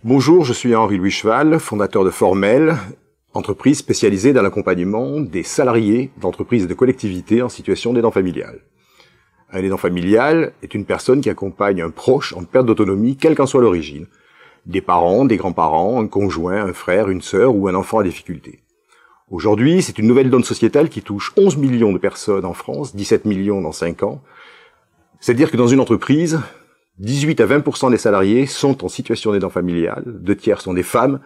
Bonjour, je suis Henri-Louis Cheval, fondateur de Formel, entreprise spécialisée dans l'accompagnement des salariés d'entreprises et de collectivités en situation d'aidant familial. Un aidant familial est une personne qui accompagne un proche en perte d'autonomie, quelle qu'en soit l'origine. Des parents, des grands-parents, un conjoint, un frère, une sœur ou un enfant en difficulté. Aujourd'hui, c'est une nouvelle donne sociétale qui touche 11 millions de personnes en France, 17 millions dans 5 ans. C'est-à-dire que dans une entreprise, 18 à 20% des salariés sont en situation d'aidant familial, 2 tiers sont des femmes,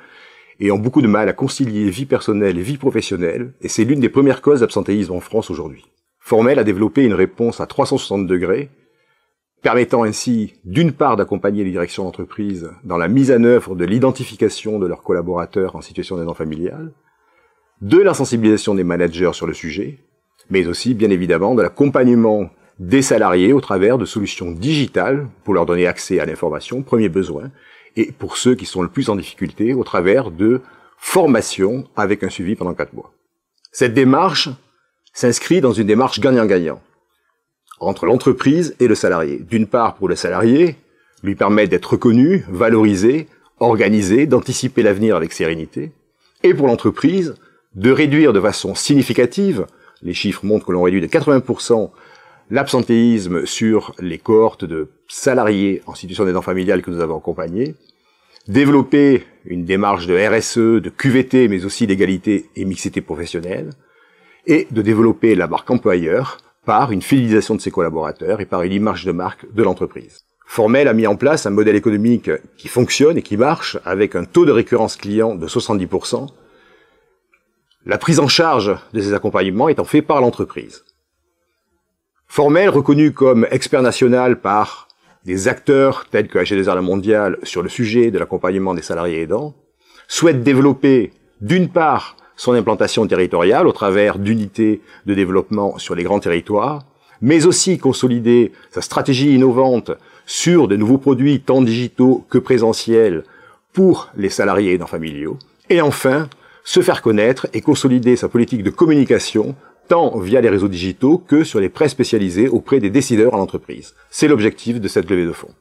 et ont beaucoup de mal à concilier vie personnelle et vie professionnelle, et c'est l'une des premières causes d'absentéisme en France aujourd'hui. Formel a développé une réponse à 360 degrés, permettant ainsi, d'une part, d'accompagner les directions d'entreprise dans la mise en œuvre de l'identification de leurs collaborateurs en situation d'aidant familial, de la sensibilisation des managers sur le sujet, mais aussi, bien évidemment, de l'accompagnement des salariés au travers de solutions digitales pour leur donner accès à l'information, premier besoin, et pour ceux qui sont le plus en difficulté, au travers de formations avec un suivi pendant 4 mois. Cette démarche s'inscrit dans une démarche gagnant-gagnant entre l'entreprise et le salarié. D'une part, pour le salarié, lui permettre d'être reconnu, valorisé, organisé, d'anticiper l'avenir avec sérénité, et pour l'entreprise, de réduire de façon significative, les chiffres montrent que l'on réduit de 80% l'absentéisme sur les cohortes de salariés en situation d'aidant familial que nous avons accompagnés, développer une démarche de RSE, de QVT, mais aussi d'égalité et mixité professionnelle, et de développer la marque employeur par une fidélisation de ses collaborateurs et par une image de marque de l'entreprise. Formel a mis en place un modèle économique qui fonctionne et qui marche avec un taux de récurrence client de 70%, la prise en charge de ces accompagnements étant faite par l'entreprise. Formel, reconnu comme expert national par des acteurs tels que AG2R La Mondiale sur le sujet de l'accompagnement des salariés aidants, souhaite développer, d'une part, son implantation territoriale au travers d'unités de développement sur les grands territoires, mais aussi consolider sa stratégie innovante sur de nouveaux produits tant digitaux que présentiels pour les salariés aidants familiaux, et enfin, se faire connaître et consolider sa politique de communication tant via les réseaux digitaux que sur les prêts spécialisés auprès des décideurs en entreprise. C'est l'objectif de cette levée de fonds.